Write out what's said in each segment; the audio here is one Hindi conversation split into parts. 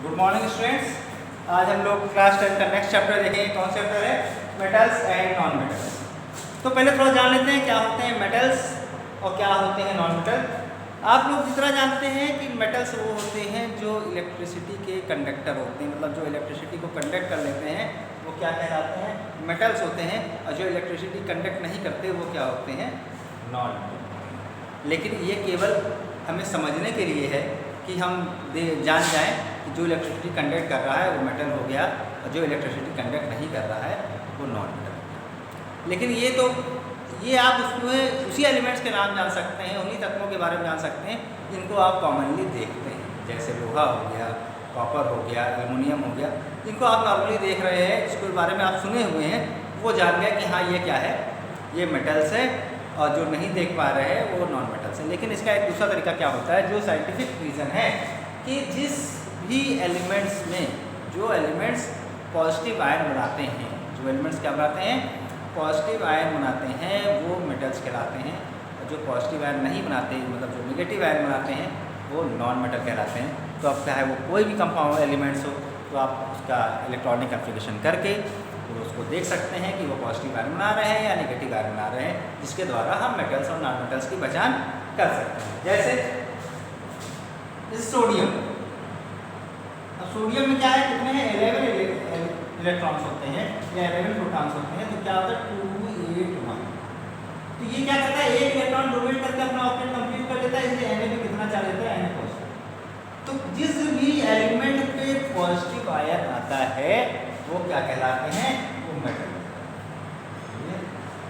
Good morning students. आज हम लोग क्लास 10 का नेक्स्ट चैप्टर देखेंगे। कौन चैप्टर है? Metals and non metals. तो पहले थोड़ा जान लेते हैं क्या होते हैं मेटल्स और क्या होते हैं नॉन मेटल। आप लोग जितना जानते हैं कि मेटल्स वो होते हैं जो इलेक्ट्रिसिटी के कंडक्टर होते हैं, मतलब जो इलेक्ट्रिसिटी को कंडक्ट कर लेते हैं वो क्या कहलाते हैं? मेटल्स होते हैं। और जो इलेक्ट्रिसिटी कंडक्ट नहीं करते वो क्या होते हैं? Non metal. लेकिन ये केवल हमें समझने के लिए है कि हम जान जाएं कि जो इलेक्ट्रिसिटी कंडक्ट कर रहा है वो मेटल हो गया और जो इलेक्ट्रिसिटी कंडक्ट नहीं कर रहा है वो नॉन मेटल हो गया। लेकिन ये आप उसमें उसी एलिमेंट्स के नाम जान सकते हैं, उन्हीं तत्वों के बारे में जान सकते हैं जिनको आप कॉमनली देखते हैं, जैसे लोहा हो गया, कॉपर हो गया, एल्युमिनियम हो गया, जिनको आप नॉर्मली देख रहे हैं, जिसके बारे में आप सुने हुए हैं, वो जान गए कि हाँ ये क्या है, ये मेटल्स है। और जो नहीं देख पा रहे हैं वो नॉन मेटल्स है। लेकिन इसका एक दूसरा तरीका क्या होता है, जो साइंटिफिक रीज़न है कि जिस भी एलिमेंट्स में जो एलिमेंट्स पॉजिटिव आयन बनाते हैं, जो एलिमेंट्स क्या बनाते हैं? पॉजिटिव आयन बनाते हैं, वो मेटल्स कहलाते हैं। और जो पॉजिटिव आयन नहीं बनाते, मतलब जो नेगेटिव आयन बनाते हैं, वो नॉन मेटल कहलाते हैं। तो अब चाहे वो कोई भी कंपाउंड एलिमेंट्स हो तो आप उसका इलेक्ट्रॉनिक कन्फिगरेशन करके तो उसको देख सकते हैं कि वो पॉजिटिव आयन बना रहे हैं या नेगेटिव आयन बना रहे हैं, जिसके द्वारा हम मेटल्स और नॉन मेटल्स की पहचान कर सकते हैं। जैसे सोडियम। अब सोडियम में क्या है, कितने हैं? 11 इलेक्ट्रॉन्स होते हैं या 11 प्रोटॉन्स होते हैं। तो क्या होता है? 281। तो ये क्या करता है? एक इलेक्ट्रॉन डोनेट करके अपना ऑक्टेट कंप्लीट कर देता है, इसलिए Na में कितना चार्ज रहता है? Na positive. तो जिस भी एलिमेंट पे पॉजिटिव आयन आता है वो क्या कहलाते हैं? वो मेटल।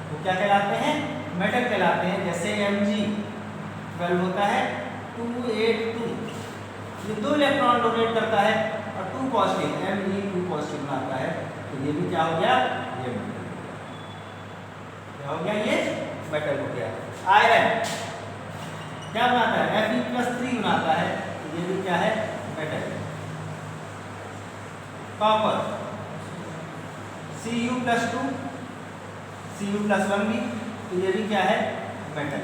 वो क्या कहलाते हैं? मेटल कहलाते हैं। जैसे Mg12 होता है 282, ये 2 इलेक्ट्रॉन डोनेट करता है और 2 पॉजिटिव, Me2 पॉजिटिव बनाता है। तो ये भी क्या हो गया? ये मेटल। क्या हो गया? ये मेटल हो गया। आयरन क्या बनाता है? Fe+3 बनाता है। तो ये भी क्या है? मेटल। कॉपर Cu+2, Cu+1 भी, तो ये भी क्या है? मेटल।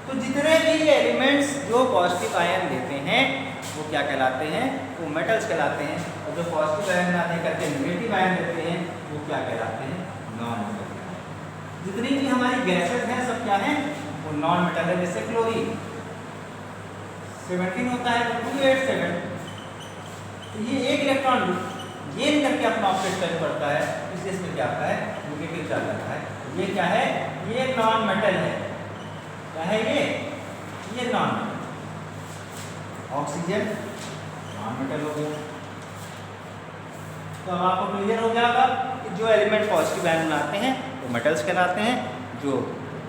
तो जितने भी एलिमेंट्स जो पॉजिटिव आयन देते हैं वो क्या कहलाते हैं? वो मेटल्स कहलाते हैं। और जो पॉजिटिव आयन ना दे करके नेगेटिव आयन देते हैं वो क्या कहलाते हैं? Non metal. जितनी भी हमारी गैसेस हैं सब क्या हैं? वो नॉन मेटल है। जैसे क्लोरीन 17 होता है, 287। तो ये एक इलेक्ट्रॉन गेन करके अपना ऑक्टेट करना पड़ता है, इसलिए इसमें क्या आता है? नेगेटिव चार्ज आता है। ये क्या है? ये नॉन मेटल है। क्या है ये non metal. Oxygen non metal हो गया। तो अब आपको क्लियर हो गया होगा कि जो एलिमेंट पॉजिटिव आयन बनाते हैं वो मेटल्स कहलाते हैं, जो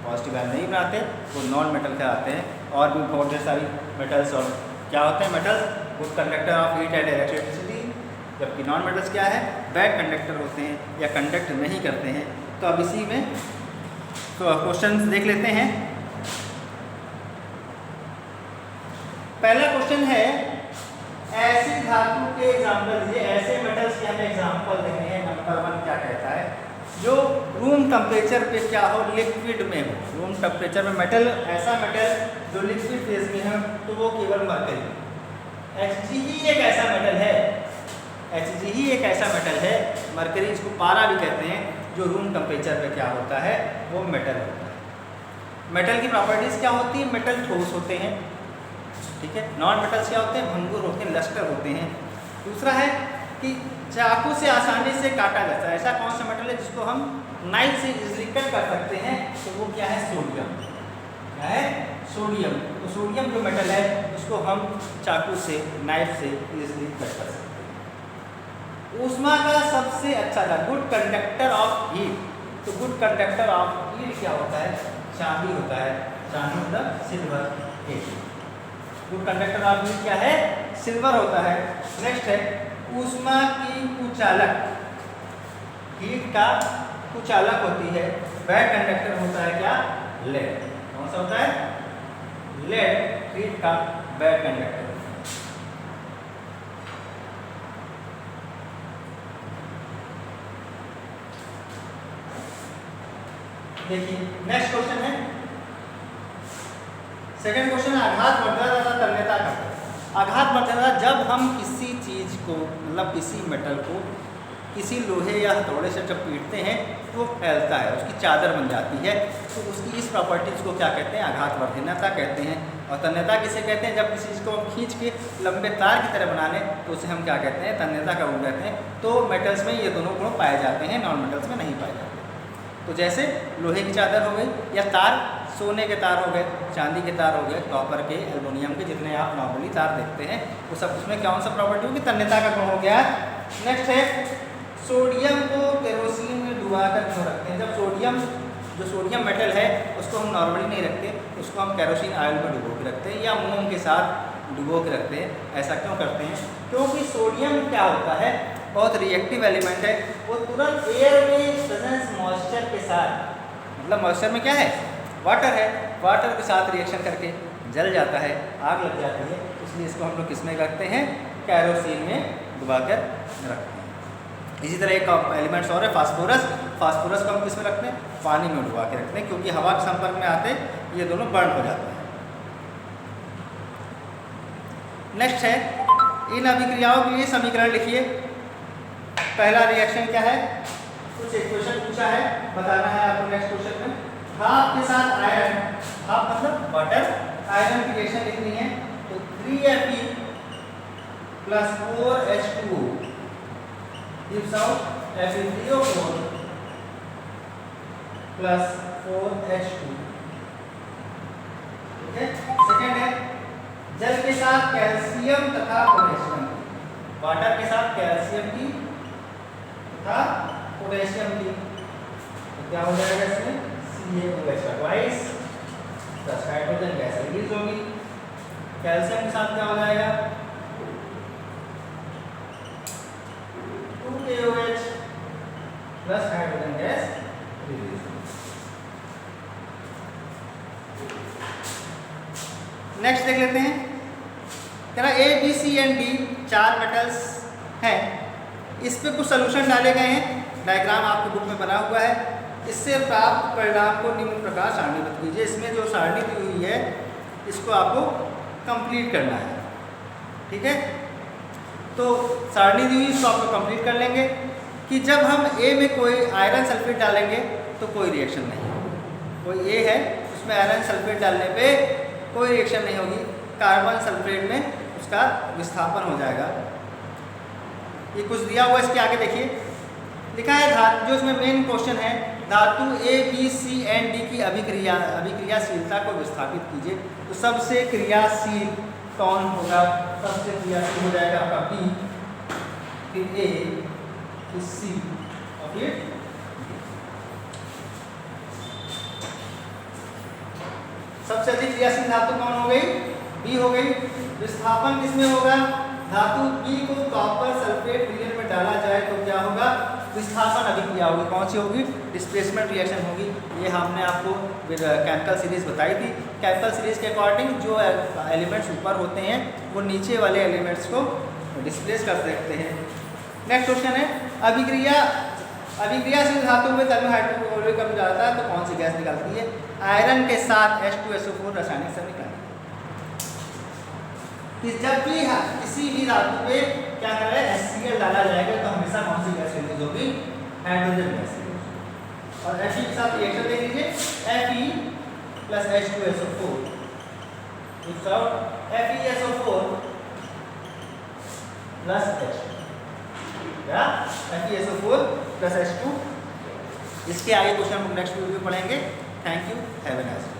पॉजिटिव आयन नहीं बनाते वो नॉन मेटल कहलाते हैं। और भी बहुत सारी मेटल्स और क्या होते हैं? Metals good conductor of heat and electricity, जबकि नॉन मेटल्स क्या है? बैड कंडक्टर होते हैं या कंडक्ट नहीं करते हैं। तो अब इसी में तो क्वेश्चंस देख लेते हैं। पहला क्वेश्चन है, ऐसी धातु के एग्जाम्पल दीजिए, ऐसे मेटल्स के हमें एग्जाम्पल देने हैं। नंबर 1 क्या कहता है? जो रूम टेम्परेचर पे क्या हो? लिक्विड में हो। रूम टेम्परेचर में मेटल, ऐसा मेटल जो लिक्विड फेज में है तो वो केवल मरकरी। Hg ही एक ऐसा मेटल है, Hg ही एक ऐसा मेटल है, मरकरी, इसको पारा भी कहते हैं, जो रूम टेम्परेचर पे क्या होता है? वो मेटल होता है। मेटल की प्रॉपर्टीज क्या होती है? मेटल ठोस होते हैं, ठीक है। नॉन मेटल्स क्या होते हैं? भंगुर होते हैं, लस्टर होते हैं। दूसरा है कि चाकू से आसानी से काटा जाता है। ऐसा कौन सा मेटल है जिसको हम नाइफ से इजीली कट कर सकते हैं? तो वो क्या है? सोडियम। क्या है? सोडियम। तो सोडियम जो मेटल है उसको हम चाकू से, नाइफ से इजीली कट कर सकते हैं। ऊष्मा का सबसे अच्छा था गुड कंडक्टर ऑफ हीट। तो गुड कंडक्टर ऑफ हीट क्या होता है? चांदी होता है। चांदी मतलब silver heat. Good conductor of heat क्या है? सिल्वर होता है। नेक्स्ट है ऊष्मा की कुचालक, हीट का कुचालक होती है। बैड कंडक्टर होता है क्या? लेड। कौन सा होता है? लेड हीट का बैड कंडक्टर। देखिए नेक्स्ट क्वेश्चन है, सेकंड क्वेश्चन है, आघात वर्धक तथा तन्यता घटक। आघातवर्धनता जब हम किसी चीज़ को मतलब किसी मेटल को किसी लोहे या हथौड़े से जब पीटते हैं तो वो फैलता है, उसकी चादर बन जाती है। तो उसकी इस प्रॉपर्टीज़ को क्या कहते हैं? आघातवर्धनता कहते हैं। और तन्यता किसे कहते हैं? जब किसी चीज़ को हम खींच के लंबे तार की तरह बना लें तो उसे हम क्या कहते हैं? तन्यता का गुण कहते हैं। तो मेटल्स में ये दोनों गुण पाए जाते हैं, नॉन मेटल्स में नहीं पाए जाते। तो जैसे लोहे की चादर हो गई या तार, सोने के तार हो गए, चांदी के तार हो गए, कॉपर के, एल्युमिनियम के, जितने आप नॉर्मली तार देखते हैं वो सब उसमें कौन सा प्रॉपर्टी होगी? तन्यता का गुण हो गया। नेक्स्ट है सोडियम को केरोसिन में डुबा कर क्यों रखते हैं? जब सोडियम मेटल है उसको हम नॉर्मली नहीं रखते, उसको हम केरोसिन ऑयल में डुबो के रखते हैं या मोम के साथ डुबो के रखते हैं। ऐसा क्यों करते हैं? क्योंकि सोडियम क्या होता है? बहुत रिएक्टिव एलिमेंट है। वो तुरंत एयर में प्रेजेंस मॉइस्चर के साथ, मतलब मॉइस्चर में क्या है? वाटर है, वाटर के साथ रिएक्शन करके जल जाता है, आग लग जाती है। इसलिए इसको हम लोग किस में रखते हैं? केरोसिन में डुबा कर रखते हैं। इसी तरह एक एलिमेंट्स और है फास्फोरस। फास्फोरस को हम किस में रखते हैं? पानी में डुबा के रखते हैं, क्योंकि हवा के संपर्क में आते ये दोनों बर्न हो जाते हैं। नेक्स्ट है इन अभिक्रियाओं के लिए समीकरण लिखिए। पहला रिएक्शन क्या है? कुछ इक्वेशन पूछा है, बताना है आपको नेक्स्ट क्वेश्चन में। भाप के साथ आयरन, भाप मतलब वाटर, आयरन की रिएक्शन लिखनी है। तो 3Fe plus 4H2O gives out Fe3O4 plus 4H2। ठीक है। सेकेंड है जल के साथ कैल्शियम तथा पोटेशियम, वाटर के साथ कैल्शियम की तथा पोटेशियम की, तो क्या हो जाएगा इसमें? CaOH twice plus hydrogen gas release होगी। कैल्शियम के साथ क्या हो जाएगा? 2KOH plus hydrogen gas release होगी। नेक्स्ट देख लेते हैं। कह रहा A, B, C and D 4 metals हैं। इस पे कुछ सोल्यूशन डाले गए हैं, डायग्राम आपकी बुक में बना हुआ है। इससे प्राप्त परिणाम को निम्न प्रकार सारणीबद्ध कीजिए। इसमें जो सारणी दी हुई है इसको आपको कंप्लीट करना है। ठीक है। तो सारणी दी हुई इसको आपको कंप्लीट कर लेंगे कि जब हम A में कोई आयरन सल्फेट डालेंगे तो कोई रिएक्शन नहीं होगी। कोई A है उसमें आयरन सल्फेट डालने पे कोई रिएक्शन नहीं होगी, कार्बन सल्फेट में उसका विस्थापन हो जाएगा। ये कुछ दिया हुआ, इसके आगे देखिए लिखा है धातु, जो इसमें मेन क्वेश्चन है, धातु A, B, C and D की अभिक्रियाशीलता को विस्थापित कीजिए। तो सबसे क्रियाशील कौन होगा? सबसे क्रियाशील हो जाएगा आपका B, फिर A, फिर C और फिर सबसे अधिक क्रियाशील धातु कौन हो गई? B हो गई। विस्थापन किसमें होगा? धातु B को कॉपर सल्फेट विलयन में डाला जाए तो क्या होगा? विस्थापन अभिक्रिया होगी। कौन सी होगी? डिस्प्लेसमेंट रिएक्शन होगी। ये हमने आपको केमिकल सीरीज बताई थी। केमिकल सीरीज के अकॉर्डिंग जो एलिमेंट्स ऊपर होते हैं वो नीचे वाले एलिमेंट्स को डिस्प्लेस कर सकते हैं। नेक्स्ट क्वेश्चन है अभिक्रियाशील धातु में थर्मल हाइड्रोक्लोरिक कम जाता है तो कौन सी गैस निकलती है? आयरन के साथ H2SO4 रासायनिक समीकरण। कि जब भी किसी भी धातु पे क्या कर रहे हैं? HCl डाला जाएगा तो हमेशा कौन सी गैस रिलीज होगी? Hydrogen gas release. और Fe के साथ रिएक्शन देख लीजिए, Fe plus H2SO4 gives out FeSO4 plus H2 या FeSO4 प्लस H2। इसके आगे क्वेश्चन हम नेक्स्ट वीडियो में पढ़ेंगे। Thank you, have a nice day.